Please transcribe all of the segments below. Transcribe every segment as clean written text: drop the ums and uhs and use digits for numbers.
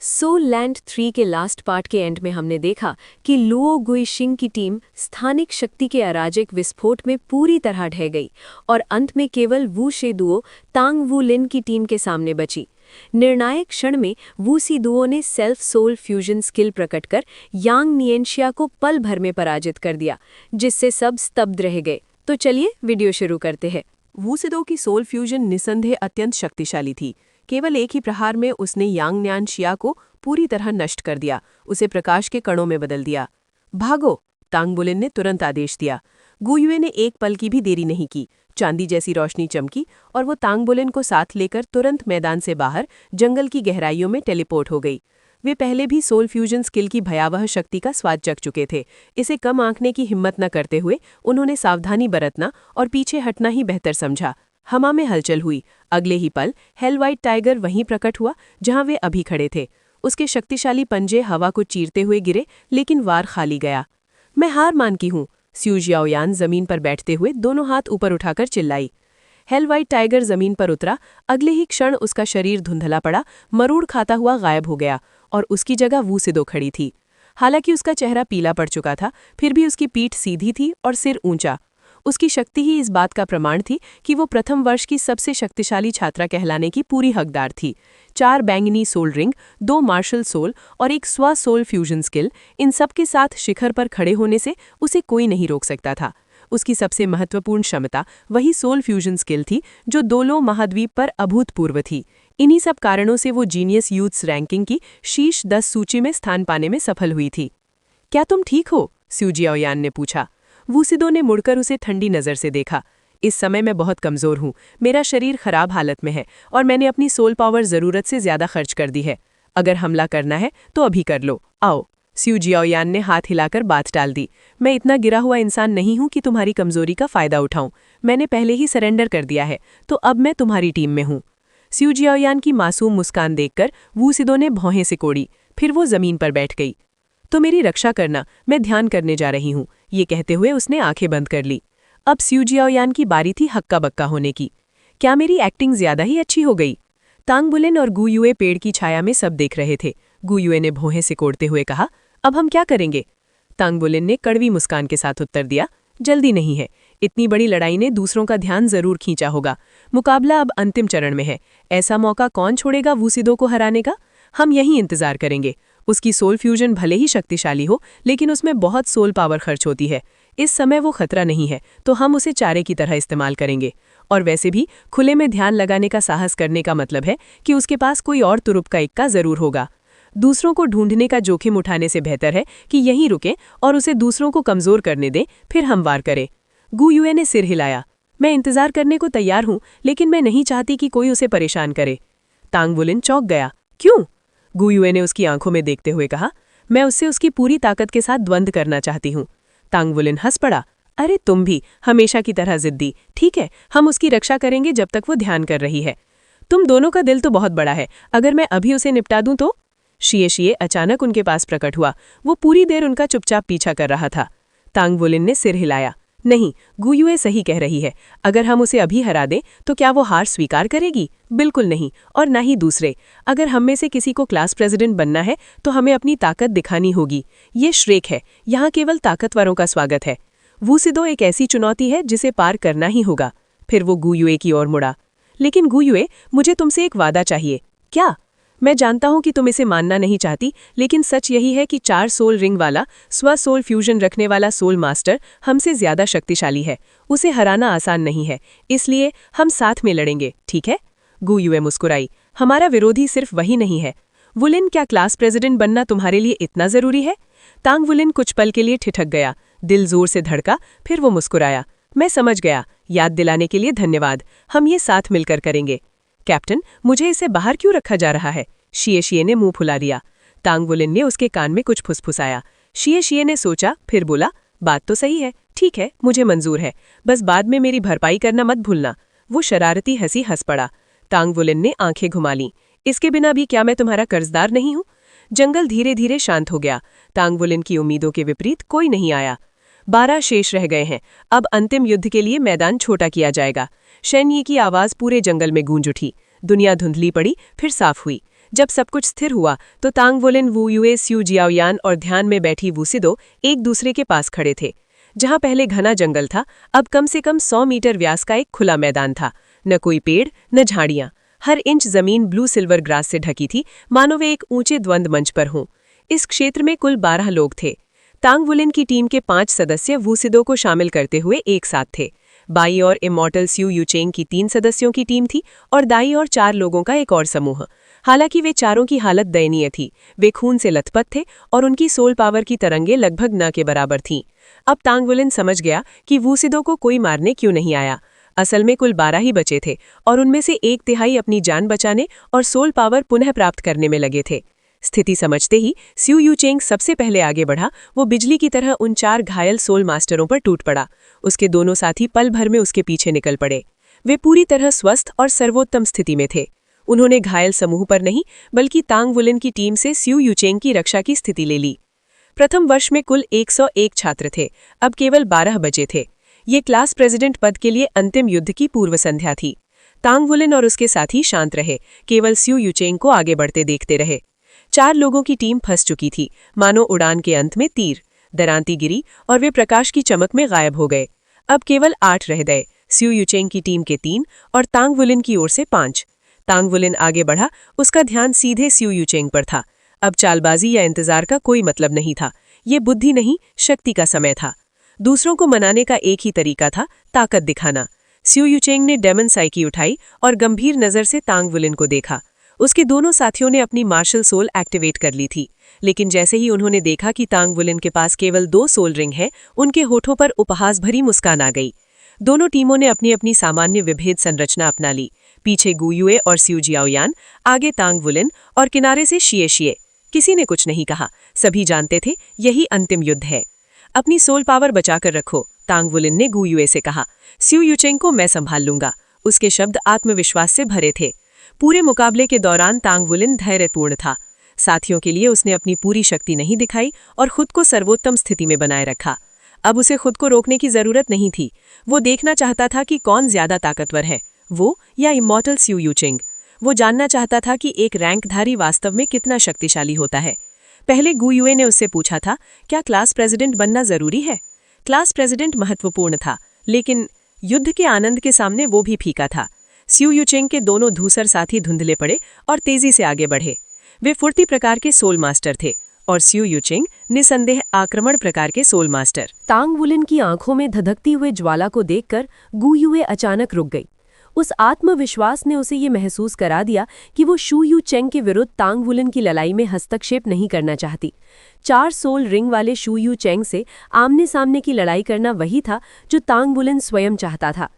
Soul land 3 के last part के and में हमने देखा कि लुओ गुइशिंग की टीम स्थानिक शक्ति के अराजक विस्फोट में पूरी तरह ढह गई और अंत में केवल वू शेदुओ तांग वू लिन की टीम के सामने बची। निर्णायक क्षण में वू सीदुओ ने सेल्फ सोल फ्यूजन स्किल प्रकट कर यांग नियंशिया को पल भर में पराजित कर दिया, जिससे सब स्तब्ध रह गए। तो चलिए वीडियो शुरू करते हैं। वू सीदुओ की सोल फ्यूजन निसंदेह अत्यंत शक्तिशाली थी। केवल एक ही प्रहार में उसने यांग न्यानशिया को पूरी तरह नष्ट कर दिया, उसे प्रकाश के कणों में बदल दिया। भागो! तांग बुलिन ने तुरंत आदेश दिया। गुयुए ने एक पल की भी देरी नहीं की। चांदी जैसी रोशनी चमकी और वो तांग बुलिन को साथ लेकर तुरंत मैदान से बाहर जंगल की गहराइयों में टेलीपोर्ट हो गई। वे पहले भी सोल फ्यूजन स्किल की भयावह शक्ति का स्वाद चख चुके थे। इसे कम आंकने की हिम्मत न करते हुए उन्होंने सावधानी बरतना और पीछे हटना ही बेहतर समझा। हवा में हलचल हुई। अगले ही पल हेल व्हाइट टाइगर वहीं प्रकट हुआ जहां वे अभी खड़े थे। उसके शक्तिशाली पंजे हवा को चीरते हुए गिरे, लेकिन वार खाली गया। मैं हार मानती हूँ, स्यू जियाओयान जमीन पर बैठते हुए दोनों हाथ ऊपर उठाकर चिल्लाई। हेल व्हाइट टाइगर जमीन पर उतरा। अगले ही क्षण उसका शरीर धुंधला पड़ा, मरूड़ खाता हुआ गायब हो गया और उसकी जगह वू सीदुओ खड़ी थी। हालांकि उसका चेहरा पीला पड़ चुका था, फिर भी उसकी पीठ सीधी थी और सिर ऊंचा। उसकी शक्ति ही इस बात का प्रमाण थी कि वो प्रथम वर्ष की सबसे शक्तिशाली छात्रा कहलाने की पूरी हकदार थी। 4 बैंगनी सोल रिंग, 2 मार्शल सोल और एक स्व सोल फ्यूजन स्किल, इन सब के साथ शिखर पर खड़े होने से उसे कोई नहीं रोक सकता था। उसकी सबसे महत्वपूर्ण क्षमता वही सोल फ्यूजन स्किल थी जो दोलो महाद्वीप पर अभूतपूर्व थी। इन्हीं सब कारणों से वो जीनियस यूथ्स रैंकिंग की शीर्ष 10 सूची में स्थान पाने में सफल हुई थी। क्या तुम ठीक हो? स्यू जियाओयान ने पूछा। वू सीदुओ ने मुड़कर उसे ठंडी नज़र से देखा। इस समय मैं बहुत कमज़ोर हूँ, मेरा शरीर खराब हालत में है और मैंने अपनी सोल पावर ज़रूरत से ज़्यादा खर्च कर दी है। अगर हमला करना है तो अभी कर लो, आओ। स्यू जियाओयान ने हाथ हिलाकर बात टाल दी। मैं इतना गिरा हुआ इंसान नहीं हूँ कि तुम्हारी कमज़ोरी का फ़ायदा उठाऊँ। मैंने पहले ही सरेंडर कर दिया है, तो अब मैं तुम्हारी टीम में हूँ। स्यू जियाओयान की मासूम मुस्कान देखकर वू सीदुओ ने भौहें सिकोड़ी, फिर वो ज़मीन पर बैठ गई। तो मेरी रक्षा करना, मैं ध्यान करने जा रही हूँ, ये कहते हुए उसने आंखें बंद कर ली। अब स्यू जियाओयान की बारी थी हक्का बक्का होने की। क्या मेरी एक्टिंग ज्यादा ही अच्छी हो गई? तांग बुलिन और गुयुए पेड़ की छाया में सब देख रहे थे। गुयुए ने भौहें सिकोड़ते हुए कहा, अब हम क्या करेंगे? तांग बुलिन ने कड़वी मुस्कान के साथ उत्तर दिया, जल्दी नहीं है। इतनी बड़ी लड़ाई ने दूसरों का ध्यान जरूर खींचा होगा। मुकाबला अब अंतिम चरण में है। ऐसा मौका कौन छोड़ेगा वू सीदुओ को हराने का? हम यहीं इंतजार करेंगे। उसकी सोल फ्यूजन भले ही शक्तिशाली हो, लेकिन उसमें बहुत सोल पावर खर्च होती है। इस समय वो खतरा नहीं है, तो हम उसे चारे की तरह इस्तेमाल करेंगे। और वैसे भी खुले में ध्यान लगाने का साहस करने का मतलब है कि उसके पास कोई और तुरुप का इक्का जरूर होगा। दूसरों को ढूंढने का जोखिम उठाने से बेहतर है कि यहीं रुकें और उसे दूसरों को कमजोर करने दें, फिर हम वार करें। गुयुए ने सिर हिलाया। मैं इंतजार करने को तैयार हूं, लेकिन मैं नहीं चाहती कि कोई उसे परेशान करे। तांग बुलिन चौंक गया। क्यों? गुयुए ने उसकी आंखों में देखते हुए कहा, मैं उससे उसकी पूरी ताकत के साथ द्वंद्व करना चाहती हूँ। तांग बुलिन हंस पड़ा। अरे तुम भी हमेशा की तरह जिद्दी। ठीक है, हम उसकी रक्षा करेंगे जब तक वो ध्यान कर रही है। तुम दोनों का दिल तो बहुत बड़ा है, अगर मैं अभी उसे निपटा दूं तो? शिए अचानक उनके पास प्रकट हुआ। वो पूरी देर उनका चुपचाप पीछा कर रहा था। तांग बुलिन ने सिर हिलाया। नहीं, गुयुए सही कह रही है। अगर हम उसे अभी हरा दें तो क्या वो हार स्वीकार करेगी? बिल्कुल नहीं, और ना ही दूसरे। अगर हम में से किसी को क्लास प्रेसिडेंट बनना है तो हमें अपनी ताकत दिखानी होगी। ये श्रेक है, यहाँ केवल ताकतवरों का स्वागत है। वू सीदुओ एक ऐसी चुनौती है जिसे पार करना ही होगा। फिर वो गुयुए की ओर मुड़ा। लेकिन गुयुए, मुझे तुमसे एक वादा चाहिए। क्या? मैं जानता हूं कि तुम इसे मानना नहीं चाहती, लेकिन सच यही है कि 4 सोल रिंग वाला स्व सोल फ्यूजन रखने वाला सोल मास्टर हमसे ज्यादा शक्तिशाली है। उसे हराना आसान नहीं है, इसलिए हम साथ में लड़ेंगे, ठीक है? गुयुए मुस्कुराई। हमारा विरोधी सिर्फ वही नहीं है। वुलिन, क्या क्लास प्रेसिडेंट बनना तुम्हारे लिए इतना जरूरी है? तांग वुलिन कुछ पल के लिए ठिठक गया। दिल जोर से धड़का, फिर वो मुस्कुराया। मैं समझ गया, याद दिलाने के लिए धन्यवाद। हम ये साथ मिलकर करेंगे। कैप्टन, मुझे इसे बाहर क्यों रखा जा रहा है? शिए ने मुंह फुला दिया। तांग वुलिन ने उसके कान में कुछ फुसफुसाया। शिए ने सोचा, फिर बोला, बात तो सही है, ठीक है, मुझे मंजूर है, बस बाद में मेरी भरपाई करना मत भूलना। वो शरारती हंसी हंस पड़ा। तांग वुलिन ने आंखें घुमा लीं। इसके बिना भी क्या मैं तुम्हारा कर्जदार नहीं हूं? जंगल धीरे धीरे शांत हो गया। तांग वुलिन की उम्मीदों के विपरीत कोई नहीं आया। 12 शेष रह गए हैं। अब अंतिम युद्ध के लिए मैदान छोटा किया जाएगा। शेन यी की आवाज पूरे जंगल में गूंज उठी। दुनिया धुंधली पड़ी, फिर साफ हुई। जब सब कुछ स्थिर हुआ तो तांग वुलिन, वू युए, स्यू जियाओयान और ध्यान में बैठी वूसिदो एक दूसरे के पास खड़े थे। जहां पहले घना जंगल था, अब कम से कम 100 मीटर व्यास का एक खुला मैदान था। न कोई पेड़, न झाड़ियां। हर इंच जमीन ब्लू सिल्वर ग्रास से ढकी थी, मानो वे एक ऊंचे द्वंद्व मंच पर हों। इस क्षेत्र में कुल 12 लोग थे। तांग वुलिन की टीम के 5 सदस्य वूसिदो को शामिल करते हुए एक साथ थे। बाई और इमॉर्टल स्यू यूचेंग की 3 सदस्यों की टीम थी और दाई और 4 लोगों का एक और समूह। हालांकि वे चारों की हालत दयनीय थी। वे खून से लथपथ थे और उनकी सोल पावर की तरंगें लगभग न के बराबर थीं। अब तांग वुलिन समझ गया कि वूसिदो को कोई मारने क्यों नहीं आया। असल में कुल 12 ही बचे थे और उनमें से 1/3 अपनी जान बचाने और सोल पावर पुनः प्राप्त करने में लगे थे। स्थिति समझते ही स्यू यूचेंग सबसे पहले आगे बढ़ा। वो बिजली की तरह उन 4 घायल सोल मास्टरों पर टूट पड़ा। उसके दोनों साथी पल भर में उसके पीछे निकल पड़े। वे पूरी तरह स्वस्थ और सर्वोत्तम स्थिति में थे। उन्होंने घायल समूह पर नहीं, बल्कि तांग वुलिन की टीम से स्यू यूचेंग की रक्षा की स्थिति ले ली। प्रथम वर्ष में कुल 101 छात्र थे, अब केवल 12 बचे थे। ये क्लास प्रेसिडेंट पद के लिए अंतिम युद्ध की पूर्व संध्या थी। तांग वुलिन और उसके साथी शांत रहे, केवल स्यू यूचेंग को आगे बढ़ते देखते रहे। 4 लोगों की टीम फंस चुकी थी, मानो उड़ान के अंत में तीर। दरांती गिरी और वे प्रकाश की चमक में गायब हो गए। अब केवल 8 रह गए, स्यू यूचेंग की टीम के 3 और तांग वुलिन की ओर से 5। तांग वुलिन आगे बढ़ा, उसका ध्यान सीधे स्यू यूचेंग पर था। अब चालबाजी या इंतजार का कोई मतलब नहीं था। ये बुद्धि नहीं, शक्ति का समय था। दूसरों को मनाने का एक ही तरीका था, ताकत दिखाना। स्यू यूचेंग ने डेमन साइकी उठाई और गंभीर नजर से तांग वुलिन को देखा। उसके दोनों साथियों ने अपनी मार्शल सोल एक्टिवेट कर ली थी, लेकिन जैसे ही उन्होंने देखा कि तांग वुलिन के पास केवल 2 सोल रिंग हैं, उनके होठों पर उपहास भरी मुस्कान आ गई। दोनों टीमों ने अपनी अपनी सामान्य विभेद संरचना अपना ली। पीछे गू युए और स्यू जियाओयान, आगे तांग वुलिन और किनारे से शिए शिए। किसी ने कुछ नहीं कहा, सभी जानते थे यही अंतिम युद्ध है। अपनी सोल पावर बचाकर रखो, तांग वुलिन ने गू युए से कहा। स्यू यूचेंग को मैं संभाल लूंगा। उसके शब्द आत्मविश्वास से भरे थे। पूरे मुकाबले के दौरान तांग वुलिन धैर्यपूर्ण था। साथियों के लिए उसने अपनी पूरी शक्ति नहीं दिखाई और खुद को सर्वोत्तम स्थिति में बनाए रखा। अब उसे खुद को रोकने की जरूरत नहीं थी। वो देखना चाहता था कि कौन ज्यादा ताकतवर है, वो या इमॉर्टल स्यू यूचेंग। वो जानना चाहता था कि एक रैंकधारी वास्तव में कितना शक्तिशाली होता है। पहले गू युए ने उससे पूछा था, क्या क्लास प्रेसिडेंट बनना जरूरी है? क्लास प्रेसिडेंट महत्वपूर्ण था, लेकिन युद्ध के आनंद के सामने वो भी फीका था। स्यू यूचेंग के दोनों धूसर साथी धुंधले पड़े और तेजी से आगे बढ़े। वे फुर्ती प्रकार के सोल मास्टर थे और स्यू यूचेंग निसंदेह आक्रमण प्रकार के सोल मास्टर। तांग वुलिन की आंखों में धधकती हुए ज्वाला को देखकर गू युए अचानक रुक गई। उस आत्मविश्वास ने उसे ये महसूस करा दिया कि वो शू यूचेंग के विरुद्ध तांग वुलिन की लड़ाई में हस्तक्षेप नहीं करना चाहती। 4 सोल रिंग वाले शू यूचेंग से आमने सामने की लड़ाई करना वही था जो तांग वुलिन स्वयं चाहता था।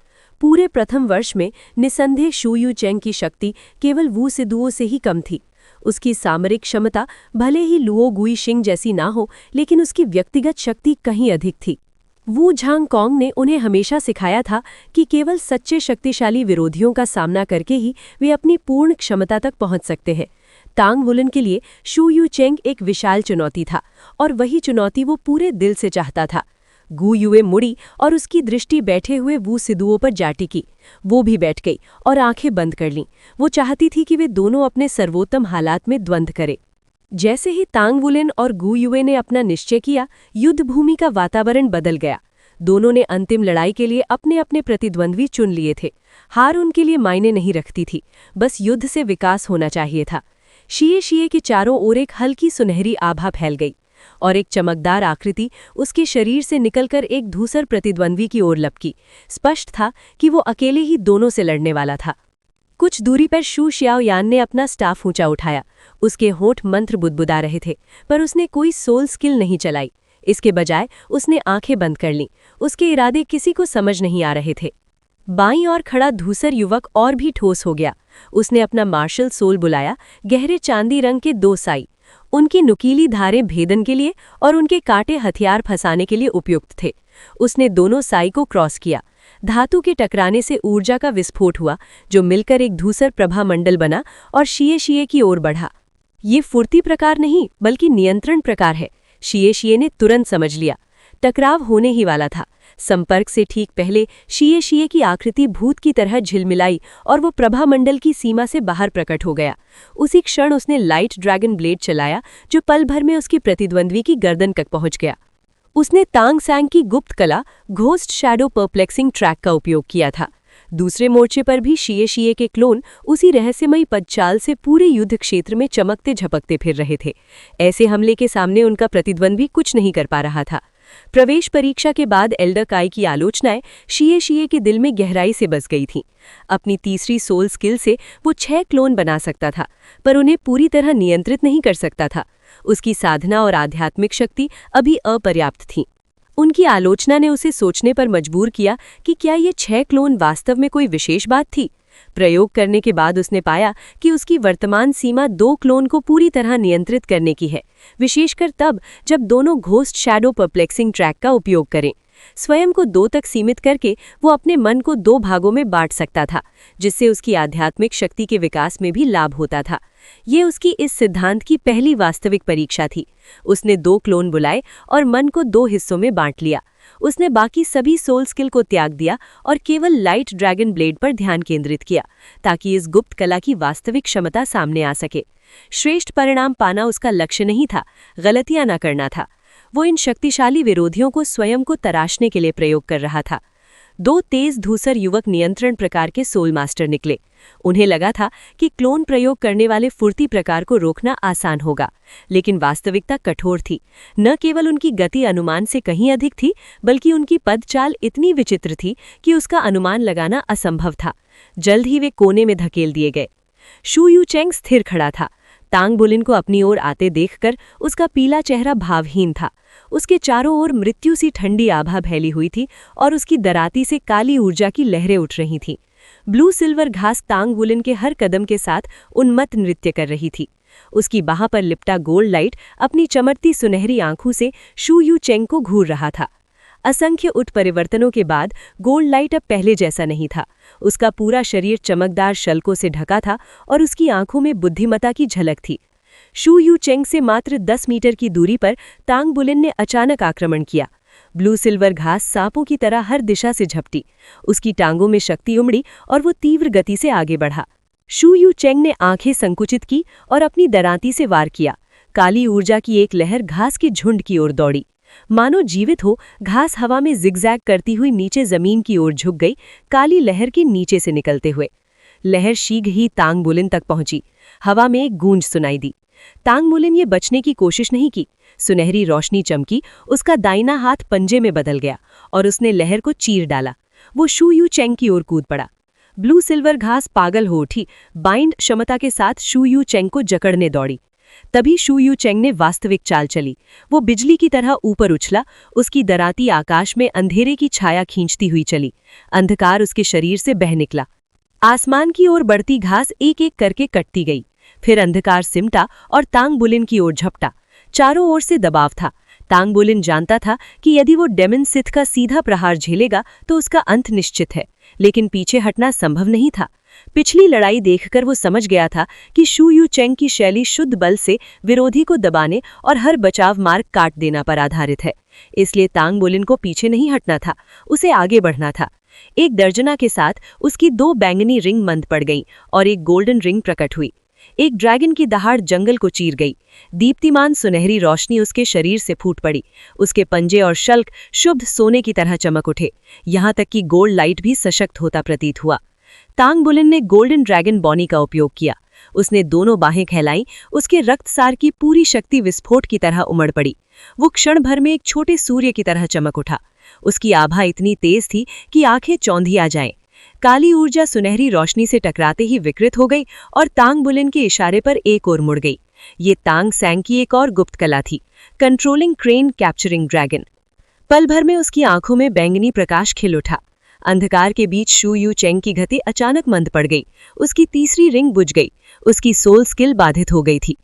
पूरे प्रथम वर्ष में निसंदेह शू यूचेंग की शक्ति केवल वूसिदुओ से ही कम थी। उसकी सामरिक क्षमता भले ही लुओ गुइशिंग जैसी ना हो, लेकिन उसकी व्यक्तिगत शक्ति कहीं अधिक थी। वू झांगकोंग ने उन्हें हमेशा सिखाया था कि केवल सच्चे शक्तिशाली विरोधियों का सामना करके ही वे अपनी पूर्ण क्षमता तक पहुंच सकते हैं। तांग वुलिन के लिए शू यूचेंग एक विशाल चुनौती था और वही चुनौती वो पूरे दिल से चाहता था। गू युए मुड़ी और उसकी दृष्टि बैठे हुए वूसिदुओ पर जा टिकी। वो भी बैठ गई और आंखें बंद कर लीं। वो चाहती थी कि वे दोनों अपने सर्वोत्तम हालात में द्वंद्व करें। जैसे ही तांग वुलिन और गू युए ने अपना निश्चय किया, युद्ध भूमि का वातावरण बदल गया। दोनों ने अंतिम लड़ाई के लिए अपने अपने प्रतिद्वंद्वी चुन लिए थे। हार उनके लिए मायने नहीं रखती थी, बस युद्ध से विकास होना चाहिए था। शिए शिए के चारों ओर एक हल्की सुनहरी आभा फैल गई और एक चमकदार आकृति उसके शरीर से निकलकर एक धूसर प्रतिद्वंद्वी की ओर लपकी। स्पष्ट था कि वो अकेले ही दोनों से लड़ने वाला था। कुछ दूरी पर शू शियाओयान ने अपना स्टाफ ऊंचा उठाया। उसके होंठ मंत्र बुदबुदा रहे थे, पर उसने कोई सोल स्किल नहीं चलाई। इसके बजाय उसने आंखें बंद कर लीं। उसके इरादे किसी को समझ नहीं आ रहे थे। बाईं ओर खड़ा धूसर युवक और भी ठोस हो गया। उसने अपना मार्शल सोल बुलाया, गहरे चांदी रंग के 2 साई। उनकी नुकीली धारें भेदन के लिए और उनके कांटे हथियार फंसाने के लिए उपयुक्त थे। उसने दोनों साई को क्रॉस किया। धातु के टकराने से ऊर्जा का विस्फोट हुआ, जो मिलकर एक धूसर प्रभामंडल बना और शिए शिए की ओर बढ़ा। ये फुर्ती प्रकार नहीं, बल्कि नियंत्रण प्रकार है। शिए शिए ने तुरंत समझ लिया। टकराव होने ही वाला था। संपर्क से ठीक पहले शीये की आकृति भूत की तरह झिलमिलाई और वो प्रभामंडल की सीमा से बाहर प्रकट हो गया। उसी क्षण उसने लाइट ड्रैगन ब्लेड चलाया, जो पल भर में उसकी प्रतिद्वंद्वी की गर्दन तक पहुंच गया। उसने तांग सैंग की गुप्त कला घोस्ट शैडो परप्लेक्सिंग ट्रैक का उपयोग किया था। दूसरे मोर्चे पर भी शीये के क्लोन उसी रहस्यमयी पदचाल से पूरे युद्ध क्षेत्र में चमकते झपकते फिर रहे थे। ऐसे हमले के सामने उनका प्रतिद्वंद्वी कुछ नहीं कर पा रहा था। प्रवेश परीक्षा के बाद एल्डर काई की आलोचनाएं शीये के दिल में गहराई से बस गई थीं। अपनी तीसरी सोल स्किल से वो 6 क्लोन बना सकता था, पर उन्हें पूरी तरह नियंत्रित नहीं कर सकता था। उसकी साधना और आध्यात्मिक शक्ति अभी अपर्याप्त थी। उनकी आलोचना ने उसे सोचने पर मजबूर किया कि क्या ये 6 क्लोन वास्तव में कोई विशेष बात थी। प्रयोग करने के बाद उसने पाया कि उसकी वर्तमान सीमा 2 क्लोन को पूरी तरह नियंत्रित करने की है, विशेषकर तब जब दोनों घोस्ट शैडो परप्लेक्सिंग ट्रैक का उपयोग करें। स्वयं को 2 तक सीमित करके वो अपने मन को 2 भागों में बांट सकता था, जिससे उसकी आध्यात्मिक शक्ति के विकास में भी लाभ होता था। ये उसकी इस सिद्धांत की पहली वास्तविक परीक्षा थी। उसने 2 क्लोन बुलाए और मन को 2 हिस्सों में बांट लिया। उसने बाकी सभी सोल स्किल को त्याग दिया और केवल लाइट ड्रैगन ब्लेड पर ध्यान केंद्रित किया, ताकि इस गुप्त कला की वास्तविक क्षमता सामने आ सके। श्रेष्ठ परिणाम पाना उसका लक्ष्य नहीं था, गलतियां न करना था। वो इन शक्तिशाली विरोधियों को स्वयं को तराशने के लिए प्रयोग कर रहा था। 2 तेज धूसर युवक नियंत्रण प्रकार के सोल मास्टर निकले। उन्हें लगा था कि क्लोन प्रयोग करने वाले फुर्ती प्रकार को रोकना आसान होगा, लेकिन वास्तविकता कठोर थी। न केवल उनकी गति अनुमान से कहीं अधिक थी, बल्कि उनकी पदचाल इतनी विचित्र थी कि उसका अनुमान लगाना असंभव था। जल्द ही वे कोने में धकेल दिए गए। शू यू चेंग स्थिर खड़ा था। तांग बुलिन को अपनी ओर आते देखकर उसका पीला चेहरा भावहीन था। उसके चारों ओर मृत्यु सी ठंडी आभा फैली हुई थी और उसकी दराती से काली ऊर्जा की लहरें उठ रही थीं। ब्लू सिल्वर घास तांग बुलिन के हर कदम के साथ उन्मत्त नृत्य कर रही थी। उसकी बाह पर लिपटा गोल्ड लाइट अपनी चमकती सुनहरी आंखों से शू यू चेंग को घूर रहा था। असंख्य उत्परिवर्तनों के बाद गोल्ड लाइट अब पहले जैसा नहीं था। उसका पूरा शरीर चमकदार शल्कों से ढका था और उसकी आंखों में बुद्धिमत्ता की झलक थी। शू यू चेंग से मात्र 10 मीटर की दूरी पर तांग बुलिन ने अचानक आक्रमण किया। ब्लू सिल्वर घास सांपों की तरह हर दिशा से झपटी। उसकी टांगों में शक्ति उमड़ी और वो तीव्र गति से आगे बढ़ा। शू यू चेंग ने आंखें संकुचित की और अपनी दराती से वार किया। काली ऊर्जा की एक लहर घास के झुंड की ओर दौड़ी। मानो जीवित हो, घास हवा में जिगजैग करती हुई नीचे जमीन की ओर झुक गई, काली लहर के नीचे से निकलते हुए। लहर शीघ्र ही तांग बुलिन तक पहुंची। हवा में एक गूंज सुनाई दी। तांग बुलिन ये बचने की कोशिश नहीं की। सुनहरी रोशनी चमकी, उसका दाहिना हाथ पंजे में बदल गया और उसने लहर को चीर डाला। वो शू यू चेंग की ओर कूद पड़ा। ब्लू सिल्वर घास पागल हो उठी, बाइंड क्षमता के साथ शू यू चेंग को जकड़ने दौड़ी। तभी शू यू चेंग ने वास्तविक चाल चली। वो बिजली की तरह ऊपर उछला। उसकी दराती आकाश में अंधेरे की छाया खींचती हुई चली। अंधकार उसके शरीर से बह निकला। आसमान की ओर बढ़ती घास एक एक करके कटती गई। फिर अंधकार सिमटा और तांग बुलिन की ओर झपटा। चारों ओर से दबाव था। तांग बुलिन जानता था कि यदि वो डेमन सिथ का सीधा प्रहार झेलेगा तो उसका अंत निश्चित है, लेकिन पीछे हटना संभव नहीं था। पिछली लड़ाई देखकर वो समझ गया था कि शू यू चेंग की शैली शुद्ध बल से विरोधी को दबाने और हर बचाव मार्ग काट देना पर आधारित है। इसलिए तांग बुलिन को पीछे नहीं हटना था, उसे आगे बढ़ना था। एक दर्जना के साथ उसकी 2 बैंगनी रिंग मंद पड़ गईं और एक गोल्डन रिंग प्रकट हुई। एक ड्रैगन की दहाड़ जंगल को चीर गई। दीप्तिमान सुनहरी रोशनी उसके शरीर से फूट पड़ी। उसके पंजे और शल्क शुद्ध सोने की तरह चमक उठे। यहाँ तक कि गोल्ड लाइट भी सशक्त होता प्रतीत हुआ। तांग बुलिन ने गोल्डन ड्रैगन बॉनी का उपयोग किया। उसने दोनों बाहें फैलाईं। उसके रक्तसार की पूरी शक्ति विस्फोट की तरह उमड़ पड़ी। वो क्षण भर में एक छोटे सूर्य की तरह चमक उठा। उसकी आभा इतनी तेज थी कि आंखें चौंधिया जाएं। काली ऊर्जा सुनहरी रोशनी से टकराते ही विकृत हो गई और तांग बुलिन के इशारे पर एक ओर मुड़ गई। ये तांग सैंग की एक और गुप्त कला थी, कंट्रोलिंग क्रेन कैप्चरिंग ड्रैगन। पल भर में उसकी आंखों में बैंगनी प्रकाश खिल उठा। अंधकार के बीच शू यू चेंग की गति अचानक मंद पड़ गई। उसकी तीसरी रिंग बुझ गई। उसकी सोल स्किल बाधित हो गई थी।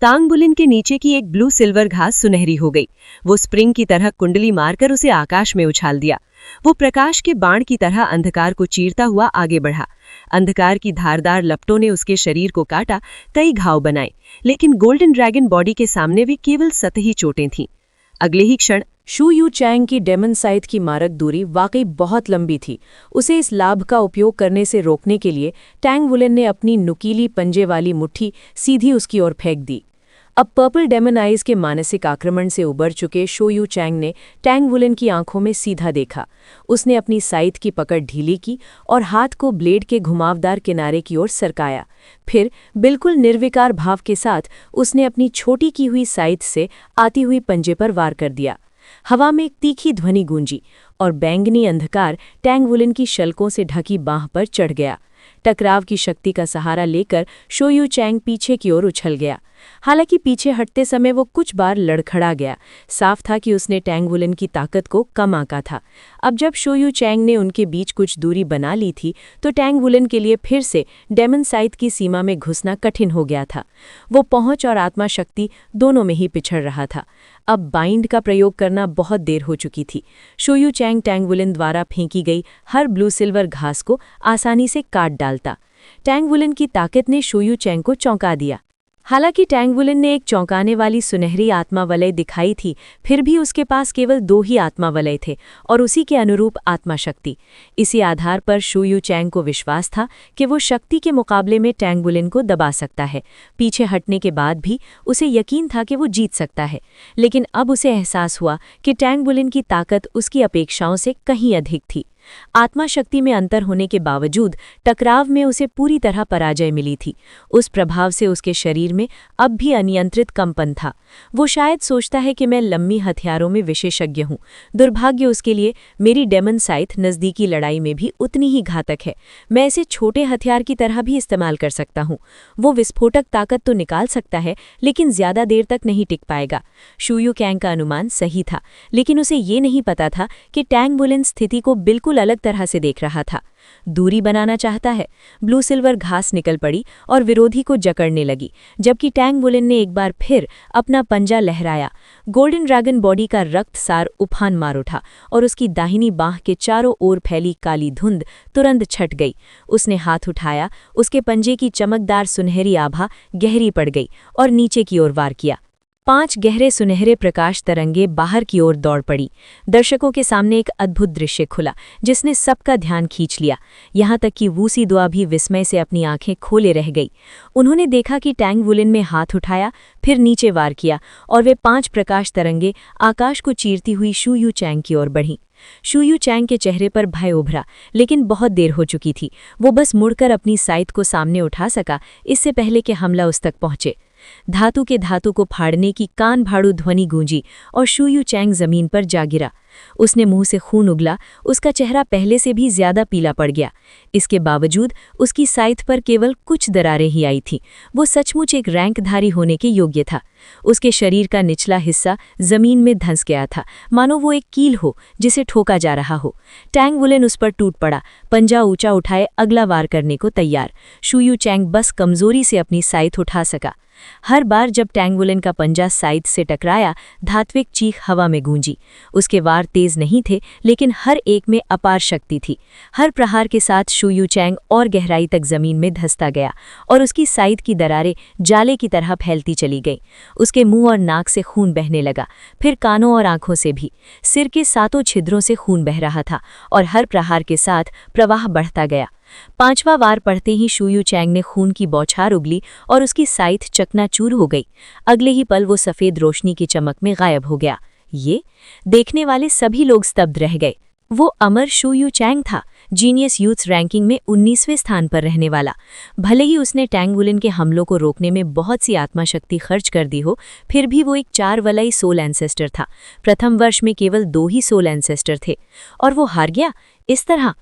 तांग बुलिन के नीचे की एक ब्लू सिल्वर घास सुनहरी हो गई। वो स्प्रिंग की तरह कुंडली मारकर उसे आकाश में उछाल दिया। वो प्रकाश के बाण की तरह अंधकार को चीरता हुआ आगे बढ़ा। अंधकार की धारदार लपटों ने उसके शरीर को काटा, कई घाव बनाए, लेकिन गोल्डन ड्रैगन बॉडी के सामने वे केवल सतही चोटें थीं। अगले ही क्षण शू यू चैंग की डेमन साइथ की मारक दूरी वाकई बहुत लंबी थी। उसे इस लाभ का उपयोग करने से रोकने के लिए टैंग वुलेन ने अपनी नुकीली पंजे वाली मुट्ठी सीधी उसकी ओर फेंक दी। अब पर्पल डेमन आइज के मानसिक आक्रमण से उबर चुके शो यू चैंग ने टैंग वुलेन की आंखों में सीधा देखा। उसने अपनी साइथ की पकड़ ढीली की और हाथ को ब्लेड के घुमावदार किनारे की ओर सरकाया। फिर बिल्कुल निर्विकार भाव के साथ उसने अपनी छोटी की हुई साइथ से आती हुई पंजे पर वार कर दिया। हवा में एक तीखी ध्वनि गूंजी और बैंगनी अंधकार टैंग वुलेन की शल्कों से ढकी बांह पर चढ़ गया। टकराव की शक्ति का सहारा लेकर शो यू चैंग पीछे की ओर उछल गया। हालांकि पीछे हटते समय वो कुछ बार लड़खड़ा गया। साफ था कि उसने टैंग वुलेन की ताकत को कम आंका था। अब जब शो यू चैंग ने उनके बीच कुछ दूरी बना ली थी तो टैंग वुलेन के लिए फिर से डेमन साइथ की सीमा में घुसना कठिन हो गया था। वो पहुंच और आत्मा शक्ति दोनों में ही पिछड़ रहा था। अब बाइंड का प्रयोग करना बहुत देर हो चुकी थी। Show you Chang Tang woollen द्वारा फेंकी गई हर ब्लू सिल्वर घास को आसानी से काट डालता। टैंग वुलेन की ताकत ने शो यू चैंग को चौंका दिया। हालांकि टैंग वुलेन ने एक चौंकाने वाली सुनहरी आत्मा वलय दिखाई थी, फिर भी उसके पास केवल 2 ही आत्मा वलय थे और उसी के अनुरूप आत्मा शक्ति। इसी आधार पर शू यू चैंग को विश्वास था कि वो शक्ति के मुकाबले में टैंग वुलेन को दबा सकता है। पीछे हटने के बाद भी उसे यकीन था कि वो जीत सकता है, लेकिन अब उसे एहसास हुआ कि टैंग वुलेन की ताकत उसकी अपेक्षाओं से कहीं अधिक थी। आत्मा शक्ति में अंतर होने के बावजूद टकराव में उसे पूरी तरह पराजय मिली थी। उस प्रभाव से उसके शरीर में अब भी अनियंत्रित कंपन था। वो शायद सोचता है कि मैं लम्बी हथियारों में विशेषज्ञ हूँ। दुर्भाग्य उसके लिए मेरी डेमन साइथ नज़दीकी लड़ाई में भी उतनी ही घातक है। मैं इसे छोटे हथियार की तरह भी इस्तेमाल कर सकता हूँ। वो विस्फोटक ताकत तो निकाल सकता है, लेकिन ज्यादा देर तक नहीं टिक पाएगा। शू यू चैंग का अनुमान सही था, लेकिन उसे ये नहीं पता था कि टैंग वुलेन स्थिति को बिल्कुल अलग तरह से देख रहा था। दूरी बनाना चाहता है। ब्लू सिल्वर घास निकल पड़ी और विरोधी को जकड़ने लगी, जबकि टैंग वुलेन ने एक बार फिर अपना पंजा लहराया। गोल्डन ड्रैगन बॉडी का रक्तसार उफान मार उठा और उसकी दाहिनी बांह के चारों ओर फैली काली धुंध तुरंत छट गई। उसने हाथ उठाया, उसके पंजे की चमकदार सुनहरी आभा गहरी पड़ गई और नीचे की ओर वार किया। 5 गहरे सुनहरे प्रकाश तरंगे बाहर की ओर दौड़ पड़ी। दर्शकों के सामने एक अद्भुत दृश्य खुला जिसने सबका ध्यान खींच लिया। यहाँ तक कि वूसी दुआ भी विस्मय से अपनी आंखें खोले रह गई। उन्होंने देखा कि टैंग वुलेन में हाथ उठाया, फिर नीचे वार किया और वे 5 प्रकाश तरंगे आकाश को चीरती हुई शू यू चैंग की ओर बढ़ीं। शू यू चैंग के चेहरे पर भय उभरा, लेकिन बहुत देर हो चुकी थी। वो बस मुड़कर अपनी साइथ को सामने उठा सका, इससे पहले कि हमला उस तक पहुंचे। धातु के धातु को फाड़ने की कान भाड़ू ध्वनि गूंजी और शू यू चैंग जमीन पर जा गिरा। उसने मुंह से खून उगला, उसका चेहरा पहले से भी ज्यादा पीला पड़ गया। इसके बावजूद उसकी साइथ पर केवल कुछ दरारें ही आई थीं। वो सचमुच एक रैंकधारी होने के योग्य था। उसके शरीर का निचला हिस्सा जमीन में धंस गया था, मानो वो एक कील हो जिसे ठोका जा रहा हो। टैंग वुलेन उस पर टूट पड़ा, पंजा ऊंचा उठाए अगला वार करने को तैयार। शू यू चैंग बस कमजोरी से अपनी साइथ उठा सका। हर बार जब टैंग वुलेन का पंजा साइथ से टकराया, धात्विक चीख हवा में गूंजी। उसके वार तेज नहीं थे, लेकिन हर एक में अपार शक्ति थी। हर प्रहार के साथ शू यू चैंग और गहराई तक जमीन में धंसता गया और उसकी साइथ की दरारें जाले की तरह फैलती चली गईं। उसके मुंह और नाक से खून बहने लगा, फिर कानों और आंखों से भी। सिर के 7 छिद्रों से खून बह रहा था और हर प्रहार के साथ प्रवाह बढ़ता गया। 5वां वार पढ़ते ही शू यू चैंग ने खून की बौछार उगली और उसकी साइथ चकनाचूर हो गई। अगले ही पल वो सफेद रोशनी की चमक में गायब हो गया। ये देखने वाले सभी लोग स्तब्ध रह गए। वो अमर शू यू चैंग था, जीनियस यूथ्स रैंकिंग में 19वें स्थान पर रहने वाला। भले ही उसने टैंग वुलेन के हमलों को रोकने में बहुत सी आत्माशक्ति खर्च कर दी हो, फिर भी वो एक 4 वलयी सोल एंसेस्टर था। प्रथम वर्ष में केवल 2 ही सोल एंसेस्टर थे और वो हार गया इस तरह।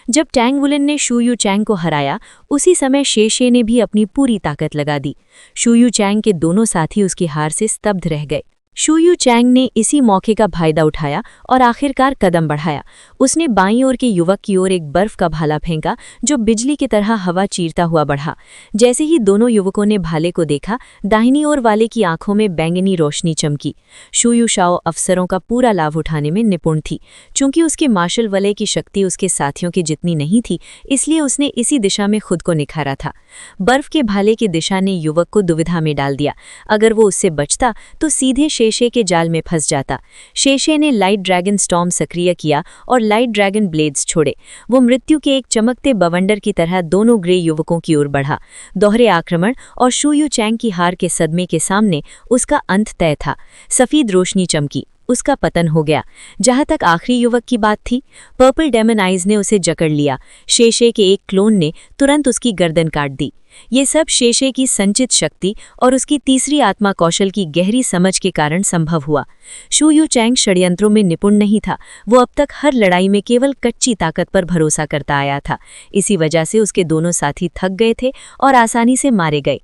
जब टैंग वुलेन ने शू यू चैंग को हराया, उसी समय शेशे ने भी अपनी पूरी ताकत लगा दी। शू यू चैंग के दोनों साथी उसकी हार से स्तब्ध रह गए। शू यू चैंग ने इसी मौके का फायदा उठाया और आखिरकार कदम बढ़ाया। उसने बाईं ओर के युवक की ओर एक बर्फ का भाला फेंका जो बिजली की तरह हवा चीरता हुआ बढ़ा। जैसे ही दोनों युवकों ने भाले को देखा, दाहिनी ओर वाले की आंखों में बैंगनी रोशनी चमकी। शू यू शाओ अफसरों का पूरा लाभ उठाने में निपुण थी। चूंकि उसके मार्शल वलय की शक्ति उसके साथियों की जितनी नहीं थी, इसलिए उसने इसी दिशा में खुद को निखारा था। बर्फ के भाले की दिशा ने युवक को दुविधा में डाल दिया। अगर वो उससे बचता तो सीधे शेषे के जाल में फंस जाता। शेषे ने लाइट ड्रैगन स्टॉर्म सक्रिय किया और लाइट ड्रैगन ब्लेड्स छोड़े। वो मृत्यु के एक चमकते बवंडर की तरह दोनों ग्रे युवकों की ओर बढ़ा। दोहरे आक्रमण और शू यू चैंग की हार के सदमे के सामने उसका अंत तय था। सफेद रोशनी चमकी, उसका पतन हो गया। जहां तक आखिरी युवक की बात थी, पर्पल डेमन आइज ने उसे जकड़ लिया। शेषे के एक क्लोन ने तुरंत उसकी गर्दन काट दी। ये सब शेषे की संचित शक्ति और उसकी तीसरी आत्मा कौशल की गहरी समझ के कारण संभव हुआ। शू यू चैंग षड्यंत्रों में निपुण नहीं था। वो अब तक हर लड़ाई में केवल कच्ची ताकत पर भरोसा करता आया था। इसी वजह से उसके दोनों साथी थक गए थे और आसानी से मारे गए।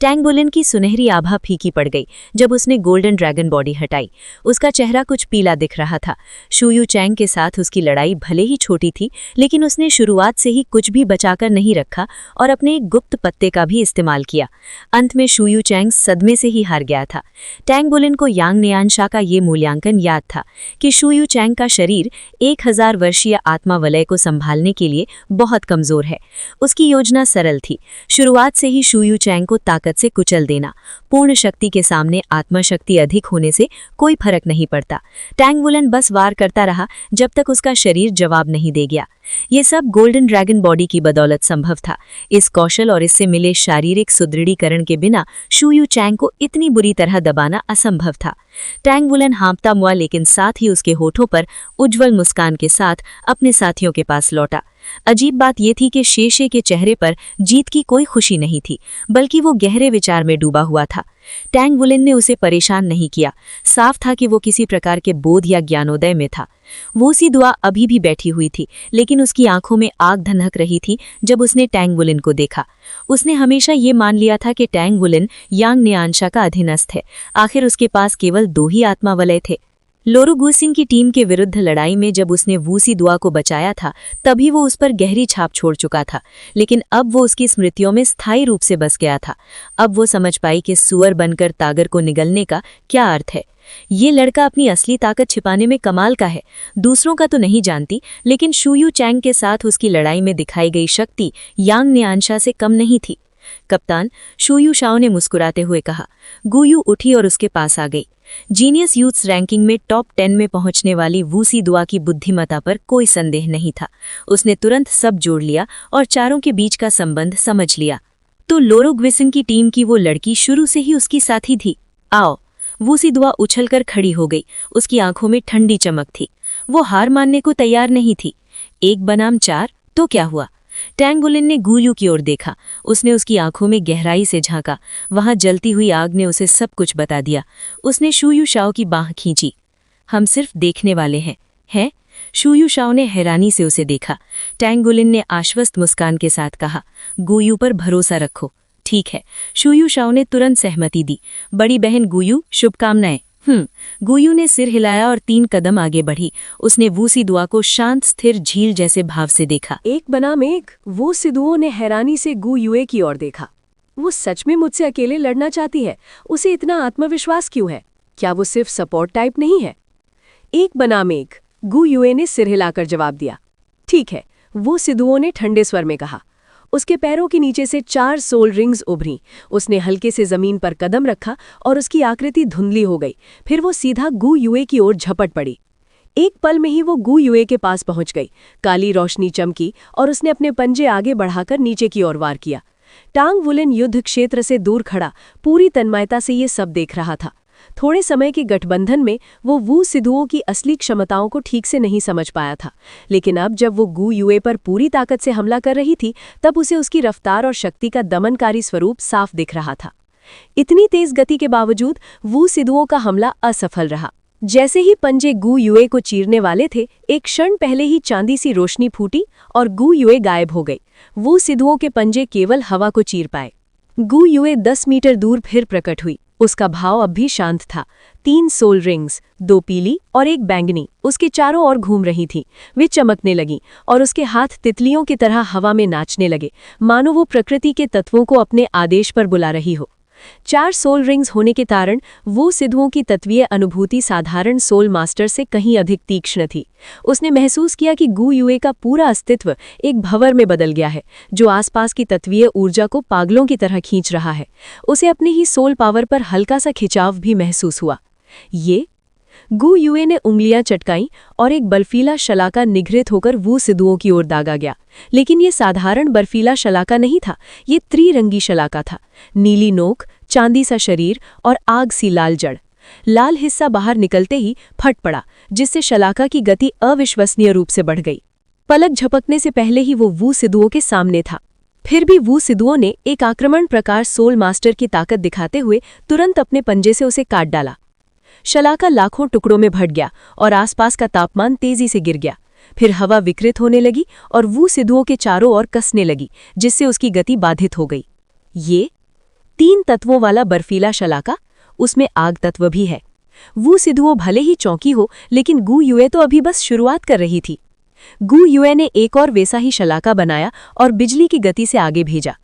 टैंग बुलिन की सुनहरी आभा फीकी पड़ गई जब उसने गोल्डन ड्रैगन बॉडी हटाई। उसका चेहरा कुछ पीला दिख रहा था। शू यू चैंग के साथ उसकी लड़ाई भले ही छोटी थी, लेकिन उसने शुरुआत से ही कुछ भी बचाकर नहीं रखा और अपने एक गुप्त पत्ते का भी इस्तेमाल किया। अंत में शू यू चैंग सदमे से ही हार गया था। टैंग बुलिन को यांग नियानशा का ये मूल्यांकन याद था कि शू यू चैंग का शरीर 1000 वर्षीय आत्मा वलय को संभालने के लिए बहुत कमजोर है। उसकी योजना सरल थी, शुरुआत से ही शू यू चैंग को ताकत से कुचल देना। पूर्ण शक्ति के सामने आत्मशक्ति अधिक होने से कोई फर्क नहीं पड़ता। टैंग बुलिन बस वार करता रहा जब तक उसका शरीर जवाब नहीं दे गया। ये सब गोल्डन ड्रैगन बॉडी की बदौलत संभव था। इस कौशल और इससे मिले शारीरिक सुदृढ़ीकरण के बिना शू यू चैंग को इतनी बुरी तरह दबाना असंभव था। टैंग बुलिन हाँफता हुआ, लेकिन साथ ही उसके होठों पर उज्जवल मुस्कान के साथ अपने साथियों के पास लौटा। अजीब बात यह थी कि शेषे के चेहरे पर जीत की कोई खुशी नहीं थी, बल्कि वो गहरे विचार में डूबा हुआ था। टैंग बुलिन ने उसे परेशान नहीं किया। साफ था कि वो किसी प्रकार के बोध या ज्ञानोदय में था। वो सी दुआ अभी भी बैठी हुई थी, लेकिन उसकी आंखों में आग धनक रही थी जब उसने टैंग बुलिन को देखा। उसने हमेशा ये मान लिया था कि टैंग बुलिन यांग नियानशा का अधीनस्थ है। आखिर उसके पास केवल 2 ही आत्मा वलय थे। लोरू गुसिंग की टीम के विरुद्ध लड़ाई में जब उसने वू सी दुआ को बचाया था, तभी वो उस पर गहरी छाप छोड़ चुका था, लेकिन अब वो उसकी स्मृतियों में स्थायी रूप से बस गया था। अब वो समझ पाई कि सुअर बनकर तागर को निगलने का क्या अर्थ है। ये लड़का अपनी असली ताकत छिपाने में कमाल का है। दूसरों का तो नहीं जानती, लेकिन शू यू चैंग के साथ उसकी लड़ाई में दिखाई गई शक्ति यांग नियानशा से कम नहीं थी। कप्तान, शू यू शाओ ने मुस्कुराते हुए कहा। गू यू उठी और उसके पास आ गई। जीनियस यूथ्स रैंकिंग में टॉप 10 में पहुंचने वाली वू सी दुआ की बुद्धिमत्ता पर कोई संदेह नहीं था। उसने तुरंत सब जोड़ लिया और चारों के बीच का संबंध समझ लिया। तो लोरू गुसिंग की टीम की वो लड़की शुरू से ही उसकी साथी थी। आओ। वू सी दुआ उछलकर खड़ी हो गई। उसकी आंखों में ठंडी चमक थी। वो हार मानने को तैयार नहीं थी। 1 बनाम 4 तो क्या हुआ? टैंग बुलिन ने गू यू की ओर देखा। उसने उसकी आंखों में गहराई से झांका। वहां जलती हुई आग ने उसे सब कुछ बता दिया। उसने शू यू शाओ की बाह खींची। हम सिर्फ देखने वाले हैं, हैं? शू यू शाओ ने हैरानी से उसे देखा। टैंग बुलिन ने आश्वस्त मुस्कान के साथ कहा, गू यू पर भरोसा रखो। ठीक है। शू यू शाओ ने तुरंत सहमति दी। बड़ी बहन गू यू, शुभकामनाएं। गू यू ने सिर हिलाया और 3 कदम आगे बढ़ी। उसने वू सी दुआ को शांत स्थिर झील जैसे भाव से देखा। 1 बनाम 1। वो सिदुओं ने हैरानी से गू युए की ओर देखा। वो सच में मुझसे अकेले लड़ना चाहती है? उसे इतना आत्मविश्वास क्यों है? क्या वो सिर्फ सपोर्ट टाइप नहीं है? 1 बनाम 1। गू युए ने सिर हिलाकर जवाब दिया। ठीक है, वो सिदुओं ने ठंडे स्वर में कहा। उसके पैरों के नीचे से 4 सोल रिंग्स उभरी। उसने हल्के से जमीन पर कदम रखा और उसकी आकृति धुंधली हो गई। फिर वो सीधा गू युए की ओर झपट पड़ी। एक पल में ही वो गू युए के पास पहुंच गई। काली रोशनी चमकी और उसने अपने पंजे आगे बढ़ाकर नीचे की ओर वार किया। टांग बुलिन युद्ध क्षेत्र से दूर खड़ा पूरी तन्मयता से ये सब देख रहा था। थोड़े समय के गठबंधन में वो वू सिदुओं की असली क्षमताओं को ठीक से नहीं समझ पाया था, लेकिन अब जब वो गू युए पर पूरी ताकत से हमला कर रही थी, तब उसे उसकी रफ्तार और शक्ति का दमनकारी स्वरूप साफ दिख रहा था। इतनी तेज गति के बावजूद वू सिदुओं का हमला असफल रहा। जैसे ही पंजे गू युए को चीरने वाले थे, एक क्षण पहले ही चांदी सी रोशनी फूटी और गू युए गायब हो गई। वू सिदुओं के पंजे केवल हवा को चीर पाए। गू युए 10 मीटर दूर फिर प्रकट हुई। उसका भाव अब भी शांत था। 3 सोल रिंग्स, 2 पीली और 1 बैंगनी, उसके चारों ओर घूम रही थीं। वे चमकने लगीं और उसके हाथ तितलियों की तरह हवा में नाचने लगे, मानो वो प्रकृति के तत्वों को अपने आदेश पर बुला रही हो। 4 सोल रिंग्स होने के कारण वो सिद्धुओं की तत्वीय अनुभूति साधारण सोल मास्टर से कहीं अधिक तीक्ष्ण थी। उसने महसूस किया कि गु युए का पूरा अस्तित्व एक भंवर में बदल गया है, जो आसपास की तत्वीय ऊर्जा को पागलों की तरह खींच रहा है। उसे अपनी ही सोल पावर पर हल्का सा खिंचाव भी महसूस हुआ। ये गु युए ने उंगलियां चटकाईं और एक बर्फीला शलाका निगृहित होकर वू सिद्धुओं की ओर दागा गया। लेकिन ये साधारण बर्फीला शलाका नहीं था, ये त्रिरंगी शलाका था। नीली नोक, चांदी सा शरीर और आग सी लाल जड़। लाल हिस्सा बाहर निकलते ही फट पड़ा, जिससे शलाका की गति अविश्वसनीय रूप से बढ़ गई। पलक झपकने से पहले ही वो वू सिद्धुओं के सामने था। फिर भी वू सिद्धुओं ने एक आक्रमण प्रकार सोल मास्टर की ताकत दिखाते हुए तुरंत अपने पंजे से उसे काट डाला। शलाका लाखों टुकड़ों में भट गया और आसपास का तापमान तेजी से गिर गया। फिर हवा विकृत होने लगी और वू सिद्धुओं के चारों ओर कसने लगी, जिससे उसकी गति बाधित हो गई। ये 3 तत्वों वाला बर्फीला शलाका, उसमें आग तत्व भी है। वू सिद्धुओं भले ही चौंकी हो, लेकिन गु युए तो अभी बस शुरुआत कर रही थी। गु युए ने एक और वैसा ही शलाका बनाया और बिजली की गति से आगे भेजा।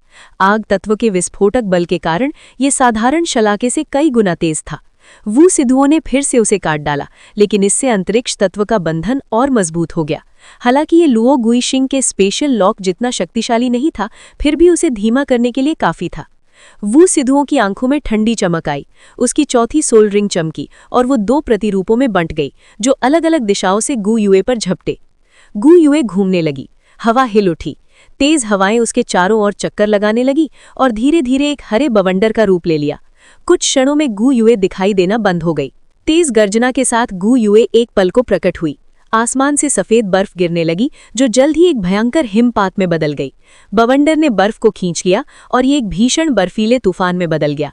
आग तत्व के विस्फोटक बल के कारण ये साधारण शलाके से कई गुना तेज था। वू सिद्धुओं ने फिर से उसे काट डाला, लेकिन इससे अंतरिक्ष तत्व का बंधन और मजबूत हो गया। हालांकि ये लुओ गुइशिंग के स्पेशल लॉक जितना शक्तिशाली नहीं था, फिर भी उसे धीमा करने के लिए काफी था। वू सिद्धुओं की आंखों में ठंडी चमक आई। उसकी चौथी सोल रिंग चमकी और वो 2 प्रतिरूपों में बंट गई, जो अलग अलग दिशाओं से गु युए पर झपटे। गु युए घूमने लगी, हवा हिल उठी। तेज हवाएं उसके चारों ओर चक्कर लगाने लगी और धीरे धीरे एक हरे बवंडर का रूप ले लिया। कुछ क्षणों में गु युए दिखाई देना बंद हो गई। तेज गर्जना के साथ गु युए एक पल को प्रकट हुई। आसमान से सफेद बर्फ गिरने लगी, जो जल्द ही एक भयंकर हिमपात में बदल गई। बवंडर ने बर्फ को खींच लिया और ये एक भीषण बर्फीले तूफान में बदल गया।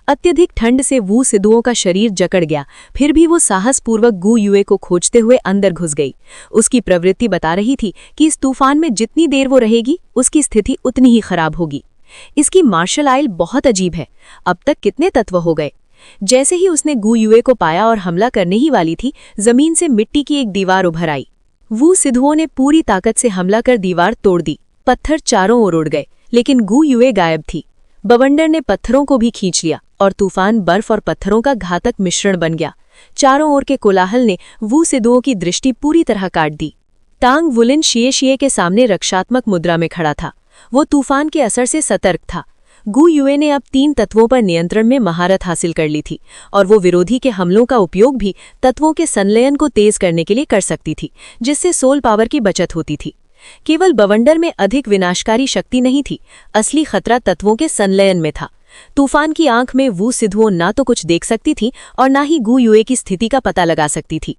अत्यधिक ठंड से वू सिद्धुओं का शरीर जकड़ गया, फिर भी वो साहसपूर्वक गु युए को खोजते हुए अंदर घुस गई। उसकी प्रवृत्ति बता रही थी कि इस तूफान में जितनी देर वो रहेगी, उसकी स्थिति उतनी ही खराब होगी। इसकी मार्शल आइल बहुत अजीब है। अब तक कितने तत्व हो गए? जैसे ही उसने गु युए को पाया और हमला करने ही वाली थी, जमीन से मिट्टी की एक दीवार उभर आई। वू सिद्धुओं ने पूरी ताकत से हमला कर दीवार तोड़ दी। पत्थर चारों ओर उड़ गए, लेकिन गु युए गायब थी। बवंडर ने पत्थरों को भी खींच लिया और तूफान बर्फ और पत्थरों का घातक मिश्रण बन गया। चारों ओर के कोलाहल ने वू सिद्धुओं की दृष्टि पूरी तरह काट दी। टांग वुलिन शिए के सामने रक्षात्मक मुद्रा में खड़ा था। वो तूफान के असर से सतर्क था। गु युए ने अब 3 तत्वों पर नियंत्रण में महारत हासिल कर ली थी और वो विरोधी के हमलों का उपयोग भी तत्वों के संलयन को तेज करने के लिए कर सकती थी, जिससे सोल पावर की बचत होती थी। केवल बवंडर में अधिक विनाशकारी शक्ति नहीं थी, असली खतरा तत्वों के संलयन में था। तूफान की आंख में वू सिद्धुओं ना तो कुछ देख सकती थी और ना ही गु युए की स्थिति का पता लगा सकती थी।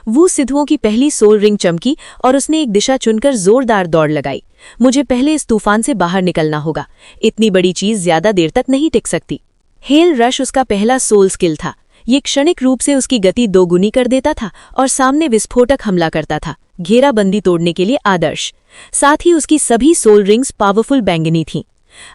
वू सिद्धुओं की पहली सोल रिंग चमकी और उसने एक दिशा चुनकर जोरदार दौड़ लगाई। मुझे पहले इस तूफान से बाहर निकलना होगा, इतनी बड़ी चीज ज्यादा देर तक नहीं टिक सकती। हेल रश उसका पहला सोल स्किल था। ये क्षणिक रूप से उसकी गति 2 गुनी कर देता था और सामने विस्फोटक हमला करता था, घेराबंदी तोड़ने के लिए आदर्श। साथ ही उसकी सभी सोल रिंग्स पावरफुल बैंगनी थीं।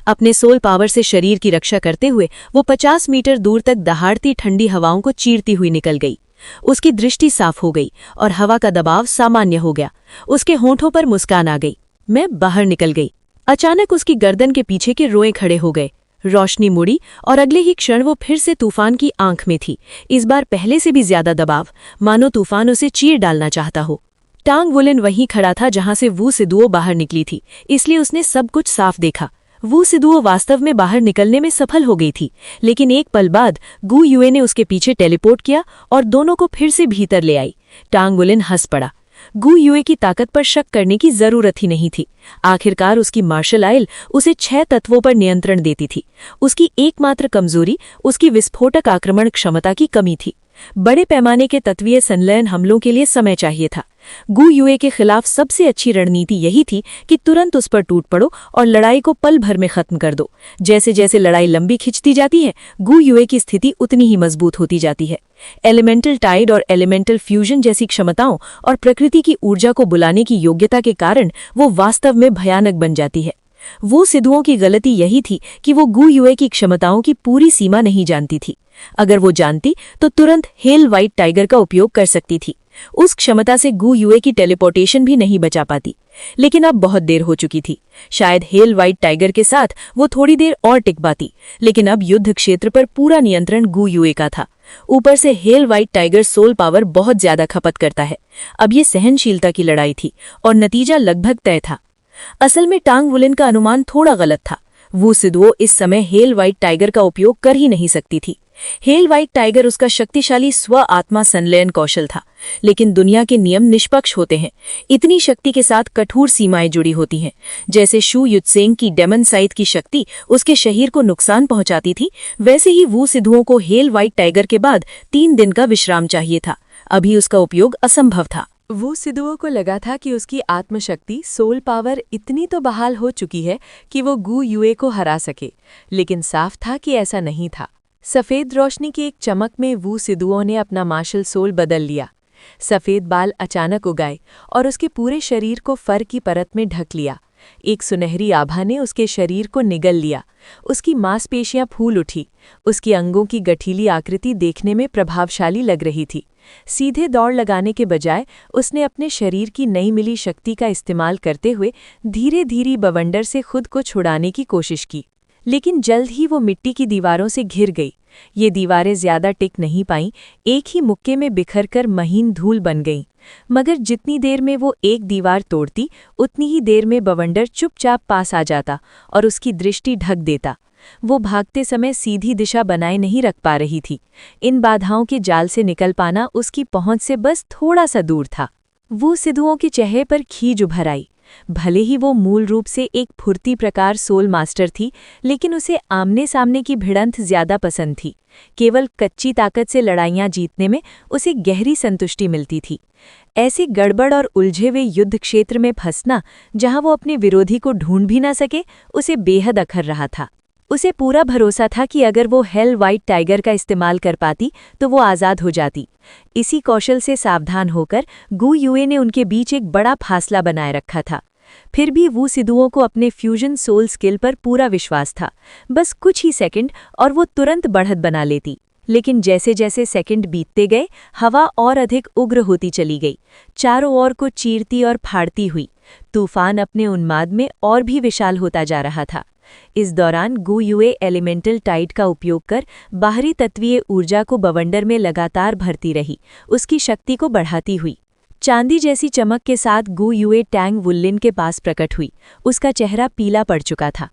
अपने सोल पावर से शरीर की रक्षा करते हुए वो 50 मीटर दूर तक दहाड़ती ठंडी हवाओं को चीरती हुई निकल गई। उसकी दृष्टि साफ हो गई और हवा का दबाव सामान्य हो गया। उसके होंठों पर मुस्कान आ गई। मैं बाहर निकल गई। अचानक उसकी गर्दन के पीछे के रोए खड़े हो गए। रोशनी मुड़ी और अगले ही क्षण वो फिर से तूफान की आंख में थी। इस बार पहले से भी ज्यादा दबाव, मानो तूफान उसे चीर डालना चाहता हो। टांग वुलिन वहीं खड़ा था जहां से वू सिद्धुओं बाहर निकली थी, इसलिए उसने सब कुछ साफ देखा। वू सिद्धुओं वास्तव में बाहर निकलने में सफल हो गई थी, लेकिन एक पल बाद गु युए ने उसके पीछे टेलीपोर्ट किया और दोनों को फिर से भीतर ले आई। टांग वुलिन हंस पड़ा। गु युए की ताकत पर शक करने की जरूरत ही नहीं थी। आखिरकार उसकी मार्शल आइल उसे 6 तत्वों पर नियंत्रण देती थी। उसकी एकमात्र कमजोरी उसकी विस्फोटक आक्रमण क्षमता की कमी थी। बड़े पैमाने के तत्वीय संलयन हमलों के लिए समय चाहिए था। गु युए के खिलाफ सबसे अच्छी रणनीति यही थी कि तुरंत उस पर टूट पड़ो और लड़ाई को पल भर में खत्म कर दो। जैसे जैसे लड़ाई लंबी खिंचती जाती है, गु युए की स्थिति उतनी ही मजबूत होती जाती है। एलिमेंटल टाइड और एलिमेंटल फ्यूजन जैसी क्षमताओं और प्रकृति की ऊर्जा को बुलाने की योग्यता के कारण वो वास्तव में भयानक बन जाती है। वो सिद्धुओं की गलती यही थी कि वो गु युए की क्षमताओं की पूरी सीमा नहीं जानती थी। अगर वो जानती तो तुरंत हेल व्हाइट टाइगर का उपयोग कर सकती थी। उस क्षमता से गु युए की टेलीपोर्टेशन भी नहीं बचा पाती। लेकिन अब बहुत देर हो चुकी थी। शायद हेल व्हाइट टाइगर के साथ वो थोड़ी देर और टिक पाती, लेकिन अब युद्ध क्षेत्र पर पूरा नियंत्रण गु युए का था। ऊपर से हेल व्हाइट टाइगर सोल पावर बहुत ज्यादा खपत करता है। अब ये सहनशीलता की लड़ाई थी और नतीजा लगभग तय था। असल में टांग वुलिन का अनुमान थोड़ा गलत था। वू सिदुओ इस समय हेल व्हाइट टाइगर का उपयोग कर ही नहीं सकती थी। हेल व्हाइट टाइगर उसका शक्तिशाली स्व आत्मा संलयन कौशल था, लेकिन दुनिया के नियम निष्पक्ष होते हैं। इतनी शक्ति के साथ कठोर सीमाएं जुड़ी होती हैं। जैसे शू युत्सेंग की डेमन साइट की शक्ति उसके शरीर को नुकसान पहुंचाती थी, वैसे ही वू सिधुओं को हेल व्हाइट टाइगर के बाद 3 दिन का विश्राम चाहिए था। अभी उसका उपयोग असंभव था। वो सिधुओं को लगा था कि उसकी आत्मशक्ति सोल पावर इतनी तो बहाल हो चुकी है कि वो गु युए को हरा सके, लेकिन साफ था कि ऐसा नहीं था। सफ़ेद रोशनी की एक चमक में वू सिधुओं ने अपना मार्शल सोल बदल लिया। सफ़ेद बाल अचानक उगाए और उसके पूरे शरीर को फर की परत में ढक लिया। एक सुनहरी आभा ने उसके शरीर को निगल लिया। उसकी मांसपेशियां फूल उठी। उसकी अंगों की गठीली आकृति देखने में प्रभावशाली लग रही थी। सीधे दौड़ लगाने के बजाय उसने अपने शरीर की नई मिली शक्ति का इस्तेमाल करते हुए धीरे धीरे बवंडर से खुद को छुड़ाने की कोशिश की, लेकिन जल्द ही वो मिट्टी की दीवारों से घिर गई। ये दीवारें ज्यादा टिक नहीं पाईं, एक ही मुक्के में बिखरकर महीन धूल बन गईं। मगर जितनी देर में वो एक दीवार तोड़ती, उतनी ही देर में बवंडर चुपचाप पास आ जाता और उसकी दृष्टि ढक देता। वो भागते समय सीधी दिशा बनाए नहीं रख पा रही थी। इन बाधाओं के जाल से निकल पाना उसकी पहुंच से बस थोड़ा सा दूर था। वो सिधुओं के चेहरे पर खीज उभर आई। भले ही वो मूल रूप से एक फुर्ती प्रकार सोल मास्टर थी, लेकिन उसे आमने सामने की भिड़ंत ज्यादा पसंद थी। केवल कच्ची ताकत से लड़ाइयां जीतने में उसे गहरी संतुष्टि मिलती थी। ऐसे गड़बड़ और उलझे हुए युद्ध क्षेत्र में फंसना, जहां वो अपने विरोधी को ढूंढ भी ना सके, उसे बेहद अखर रहा था। उसे पूरा भरोसा था कि अगर वो हेल व्हाइट टाइगर का इस्तेमाल कर पाती तो वो आज़ाद हो जाती। इसी कौशल से सावधान होकर गु युए ने उनके बीच एक बड़ा फासला बनाए रखा था। फिर भी वू सिधुओं को अपने फ्यूजन सोल स्किल पर पूरा विश्वास था। बस कुछ ही सेकंड और वो तुरंत बढ़त बना लेती। लेकिन जैसे जैसे सेकंड बीतते गए, हवा और अधिक उग्र होती चली गई, चारों ओर को चीरती और फाड़ती हुई। तूफान अपने उन्माद में और भी विशाल होता जा रहा था। इस दौरान गु युए एलिमेंटल टाइड का उपयोग कर बाहरी तत्वीय ऊर्जा को बवंडर में लगातार भरती रही, उसकी शक्ति को बढ़ाती हुई। चांदी जैसी चमक के साथ गु युए टैंग वुलिन के पास प्रकट हुई। उसका चेहरा पीला पड़ चुका था।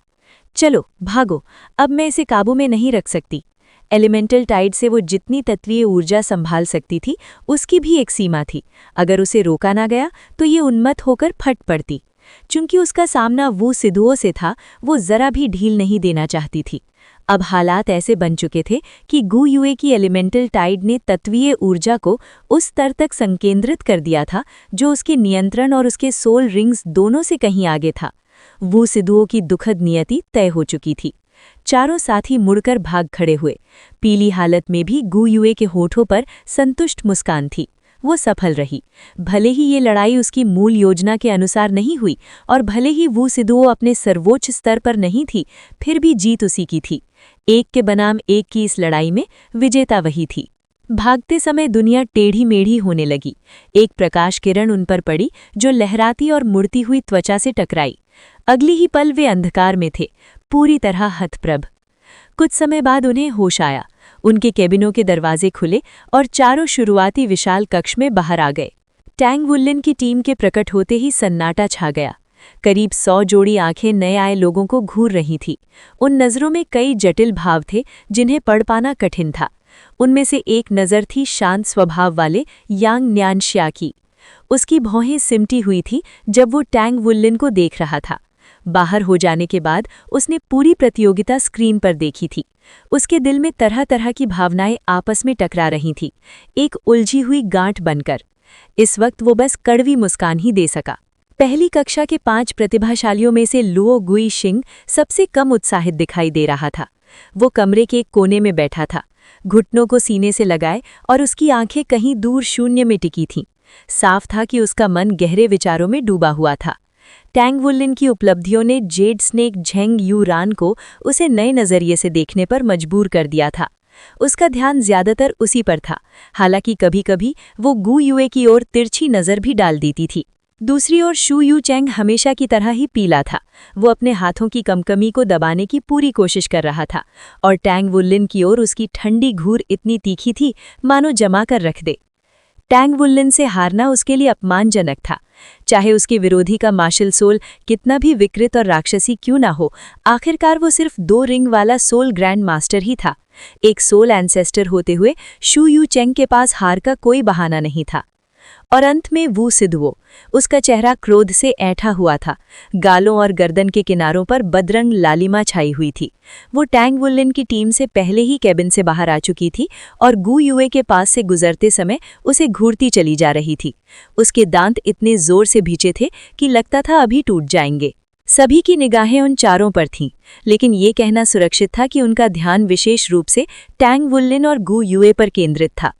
चलो भागो, अब मैं इसे काबू में नहीं रख सकती। एलिमेंटल टाइड से वो जितनी तत्वीय ऊर्जा संभाल सकती थी, उसकी भी एक सीमा थी। अगर उसे रोका ना गया तो ये उन्मत्त होकर फट पड़ती। चूंकि उसका सामना वू सिधुओं से था, वो जरा भी ढील नहीं देना चाहती थी। अब हालात ऐसे बन चुके थे कि गु युए की एलिमेंटल टाइड ने तत्वीय ऊर्जा को उस स्तर तक संकेंद्रित कर दिया था जो उसके नियंत्रण और उसके सोल रिंग्स दोनों से कहीं आगे था। वू सिधुओं की दुखद नियति तय हो चुकी थी। चारों साथी मुड़कर भाग खड़े हुए। पीली हालत में भी गु युए के होठों पर संतुष्ट मुस्कान थी। वो सफल रही। भले ही ये लड़ाई उसकी मूल योजना के अनुसार नहीं हुई और भले ही वू सिधुओं अपने सर्वोच्च स्तर पर नहीं थी, फिर भी जीत उसी की थी। एक के बनाम एक की इस लड़ाई में विजेता वही थी। भागते समय दुनिया टेढ़ी मेढ़ी होने लगी। एक प्रकाश किरण उन पर पड़ी जो लहराती और मुड़ती हुई त्वचा से टकराई। अगली ही पल वे अंधकार में थे, पूरी तरह हतप्रभ। कुछ समय बाद उन्हें होश आया। उनके केबिनों के दरवाजे खुले और चारों शुरुआती विशाल कक्ष में बाहर आ गए। टैंग वुलिन की टीम के प्रकट होते ही सन्नाटा छा गया। करीब 100 जोड़ी आंखें नए आए लोगों को घूर रही थी। उन नज़रों में कई जटिल भाव थे जिन्हें पढ़ पाना कठिन था। उनमें से एक नज़र थी शांत स्वभाव वाले यांग न्यानशिया की। उसकी भौहें सिमटी हुई थी जब वो टैंग वुलिन को देख रहा था। बाहर हो जाने के बाद उसने पूरी प्रतियोगिता स्क्रीन पर देखी थी। उसके दिल में तरह तरह की भावनाएं आपस में टकरा रही थीं, एक उलझी हुई गांठ बनकर। इस वक्त वो बस कड़वी मुस्कान ही दे सका। पहली कक्षा के 5 प्रतिभाशालियों में से लुओ गुइशिंग सबसे कम उत्साहित दिखाई दे रहा था। वो कमरे के एक कोने में बैठा था, घुटनों को सीने से लगाए और उसकी आंखें कहीं दूर शून्य में टिकी थीं। साफ था कि उसका मन गहरे विचारों में डूबा हुआ था। टैंग वुलिन की उपलब्धियों ने जेड स्नेक झेंग यू रान को उसे नए नज़रिए से देखने पर मजबूर कर दिया था। उसका ध्यान ज्यादातर उसी पर था, हालांकि कभी-कभी वो गु युए की ओर तिरछी नजर भी डाल देती थी। दूसरी ओर शू यू चेंग हमेशा की तरह ही पीला था। वो अपने हाथों की कमकमी को दबाने की पूरी कोशिश कर रहा था और टैंग वुल्लिन की ओर उसकी ठंडी घूर इतनी तीखी थी मानो जमा कर रख दे। टैंग वुल्लिन से हारना उसके लिए अपमानजनक था। चाहे उसके विरोधी का मार्शल सोल कितना भी विकृत और राक्षसी क्यों ना हो, आखिरकार वो सिर्फ 2 रिंग वाला सोल ग्रैंड मास्टर ही था। एक सोल एंसेस्टर होते हुए शू यू चेंग के पास हार का कोई बहाना नहीं था। और अंत में वू सिदुओ, उसका चेहरा क्रोध से ऐंठा हुआ था। गालों और गर्दन के किनारों पर बदरंग लालिमा छाई हुई थी। वो टैंग वुल्लिन की टीम से पहले ही कैबिन से बाहर आ चुकी थी और गु युए के पास से गुजरते समय उसे घूरती चली जा रही थी। उसके दांत इतने जोर से भींचे थे कि लगता था अभी टूट जाएंगे। सभी की निगाहें उन चारों पर थीं, लेकिन ये कहना सुरक्षित था कि उनका ध्यान विशेष रूप से टैंग वुल्लिन और गु युए पर केंद्रित था।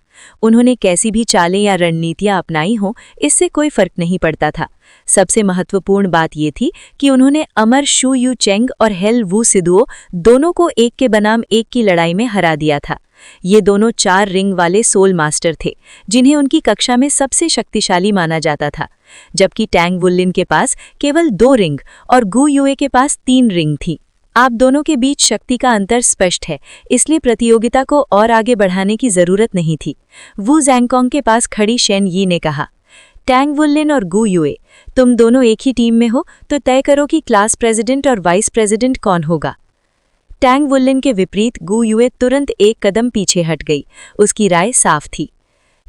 उन्होंने कैसी भी चालें या रणनीतियां अपनाई हों, इससे कोई फर्क नहीं पड़ता था। सबसे महत्वपूर्ण बात ये थी कि उन्होंने अमर शू यू चेंग और हेल वू सिदुओ दोनों को एक के बनाम एक की लड़ाई में हरा दिया था। ये दोनों 4 रिंग वाले सोल मास्टर थे, जिन्हें उनकी कक्षा में सबसे शक्तिशाली माना जाता था, जबकि टैंग वुल्लिन के पास केवल 2 रिंग और गु युए के पास 3 रिंग थी। आप दोनों के बीच शक्ति का अंतर स्पष्ट है, इसलिए प्रतियोगिता को और आगे बढ़ाने की जरूरत नहीं थी। वू ज़ैंगकोंग के पास खड़ी शेन यी ने कहा, टैंग वुल्लिन और गु युए, तुम दोनों एक ही टीम में हो तो तय करो कि क्लास प्रेसिडेंट और वाइस प्रेसिडेंट कौन होगा। टैंग वुल्लिन के विपरीत गु युए तुरंत एक कदम पीछे हट गई। उसकी राय साफ थी।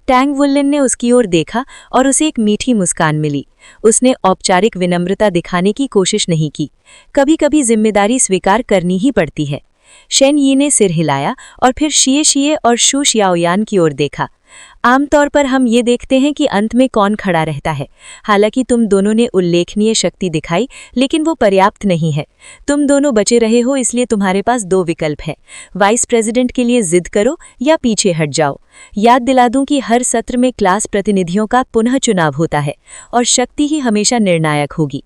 टैंग वुल्लिन ने उसकी ओर देखा और उसे एक मीठी मुस्कान मिली। उसने औपचारिक विनम्रता दिखाने की कोशिश नहीं की। कभी-कभी जिम्मेदारी स्वीकार करनी ही पड़ती है। शेन यी ने सिर हिलाया और फिर शिए शिए और शू शियाओयान की ओर देखा। आमतौर पर हम ये देखते हैं कि अंत में कौन खड़ा रहता है। हालांकि तुम दोनों ने उल्लेखनीय शक्ति दिखाई, लेकिन वो पर्याप्त नहीं है। तुम दोनों बचे रहे हो, इसलिए तुम्हारे पास 2 विकल्प हैं। वाइस प्रेसिडेंट के लिए जिद करो या पीछे हट जाओ। याद दिला दूं कि हर सत्र में क्लास प्रतिनिधियों का पुनः चुनाव होता है और शक्ति ही हमेशा निर्णायक होगी।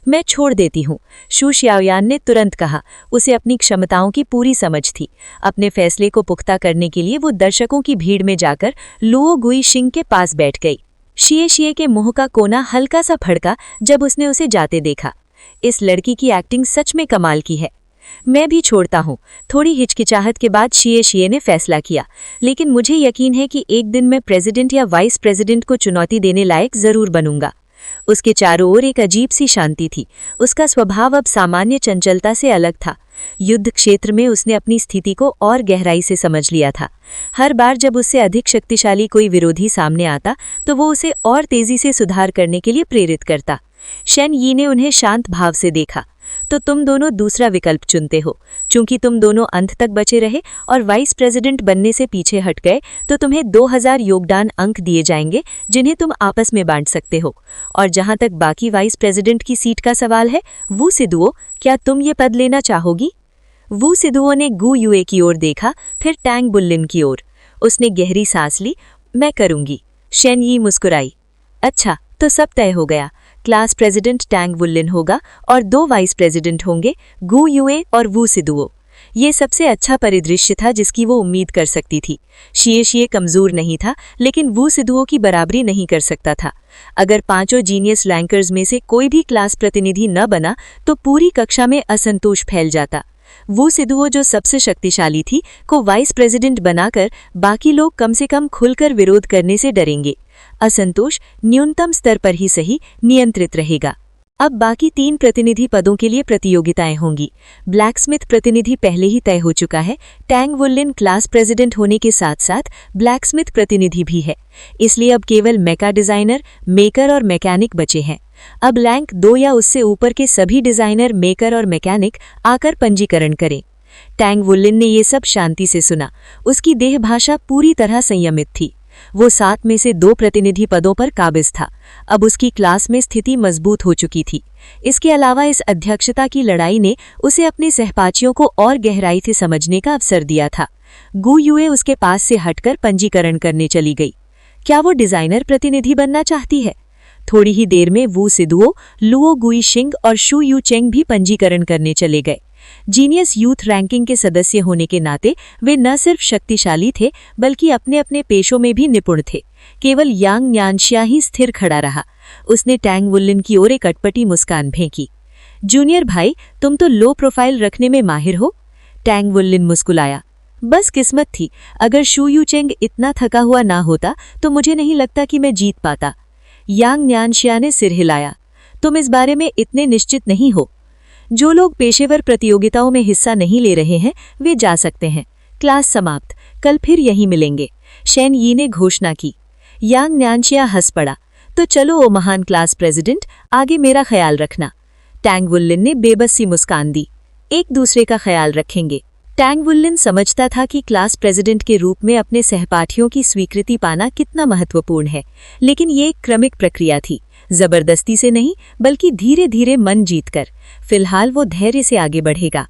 मैं छोड़ देती हूँ, शू शियाओयान ने तुरंत कहा। उसे अपनी क्षमताओं की पूरी समझ थी। अपने फैसले को पुख्ता करने के लिए वो दर्शकों की भीड़ में जाकर लुओ गुइशिंग के पास बैठ गई। शिए शिए के मुंह का कोना हल्का सा फड़का जब उसने उसे जाते देखा। इस लड़की की एक्टिंग सच में कमाल की है। मैं भी छोड़ता हूँ, थोड़ी हिचकिचाहट के बाद शिए शिए ने फैसला किया। लेकिन मुझे यकीन है कि एक दिन मैं प्रेसिडेंट या वाइस प्रेसिडेंट को चुनौती देने लायक जरूर बनूंगा। उसके चारों ओर एक अजीब सी शांति थी। उसका स्वभाव अब सामान्य चंचलता से अलग था। युद्ध क्षेत्र में उसने अपनी स्थिति को और गहराई से समझ लिया था। हर बार जब उससे अधिक शक्तिशाली कोई विरोधी सामने आता तो वो उसे और तेजी से सुधार करने के लिए प्रेरित करता। शेन यी ने उन्हें शांत भाव से देखा। तो तुम दोनों दूसरा विकल्प चुनते हो। चूंकि तुम दोनों अंत तक बचे रहे और वाइस प्रेसिडेंट बनने से पीछे हट गए, तो तुम्हें 2000 योगदान अंक दिए जाएंगे, जिन्हें तुम आपस में बांट सकते हो। और जहां तक बाकी वाइस प्रेसिडेंट की सीट का सवाल है, वू सिदुओ, क्या तुम ये पद लेना चाहोगी? वू सिदुओ ने गु युए की ओर देखा, फिर टैंग वुल्लिन की ओर। उसने गहरी सांस ली। मैं करूंगी। शेन यी मुस्कुराई। अच्छा, तो सब तय हो गया। क्लास प्रेसिडेंट टैंग वुल्लिन होगा और 2 वाइस प्रेसिडेंट होंगे, गु युए और वू सिदुओ। ये सबसे अच्छा परिदृश्य था जिसकी वो उम्मीद कर सकती थी। शिए शिए कमजोर नहीं था, लेकिन वू सिदुओ की बराबरी नहीं कर सकता था। अगर 5 जीनियस रैंकर्स में से कोई भी क्लास प्रतिनिधि न बना तो पूरी कक्षा में असंतोष फैल जाता। वू सिदुओ, जो सबसे शक्तिशाली थी, को वाइस प्रेसिडेंट बनाकर बाकी लोग कम से कम खुलकर विरोध करने से डरेंगे। असंतोष न्यूनतम स्तर पर ही सही नियंत्रित रहेगा। अब बाकी 3 प्रतिनिधि पदों के लिए प्रतियोगिताएं होंगी। ब्लैकस्मिथ प्रतिनिधि पहले ही तय हो चुका है। टैंग वुल्लिन क्लास प्रेसिडेंट होने के साथ साथ ब्लैकस्मिथ प्रतिनिधि भी है, इसलिए अब केवल मेका डिजाइनर, मेकर और मैकेनिक बचे हैं। अब रैंक 2 या उससे ऊपर के सभी डिजाइनर, मेकर और मैकेनिक आकर पंजीकरण करें। टैंग वुल्लिन ने ये सब शांति से सुना। उसकी देह भाषा पूरी तरह संयमित थी। वो 7 में से 2 प्रतिनिधि पदों पर काबिज था। अब उसकी क्लास में स्थिति मजबूत हो चुकी थी। इसके अलावा इस अध्यक्षता की लड़ाई ने उसे अपने सहपाठियों को और गहराई से समझने का अवसर दिया था। गु युए उसके पास से हटकर पंजीकरण करने चली गई। क्या वो डिजाइनर प्रतिनिधि बनना चाहती है? थोड़ी ही देर में वू सिदुओ, लुओ गुइशिंग और शू यू चेंग भी पंजीकरण करने चले गए। जीनियस यूथ रैंकिंग के सदस्य होने के नाते वे न सिर्फ शक्तिशाली थे बल्कि अपने अपने पेशों में भी निपुण थे। केवल यांग न्यानशिया ही स्थिर खड़ा रहा। उसने टैंग वुलिन की ओर एक अटपटी मुस्कान फेंकी। जूनियर भाई, तुम तो लो प्रोफाइल रखने में माहिर हो। टैंग वुलिन मुस्कुराया। बस किस्मत थी, अगर शू यू चेंग इतना थका हुआ ना होता तो मुझे नहीं लगता कि मैं जीत पाता। यांग न्यानशिया ने सिर हिलाया। तुम इस बारे में इतने निश्चित नहीं हो। जो लोग पेशेवर प्रतियोगिताओं में हिस्सा नहीं ले रहे हैं वे जा सकते हैं। क्लास समाप्त, कल फिर यहीं मिलेंगे, शेन यी ने घोषणा की। यांग न्यानशिया हंस पड़ा। तो चलो ओ महान क्लास प्रेसिडेंट, आगे मेरा ख्याल रखना। टैंग वुलिन ने बेबस सी मुस्कान दी। एक दूसरे का ख्याल रखेंगे। टैंग वुलिन समझता था कि क्लास प्रेसिडेंट के रूप में अपने सहपाठियों की स्वीकृति पाना कितना महत्वपूर्ण है, लेकिन ये एक क्रमिक प्रक्रिया थी, जबरदस्ती से नहीं बल्कि धीरे धीरे मन जीतकर। फिलहाल वो धैर्य से आगे बढ़ेगा।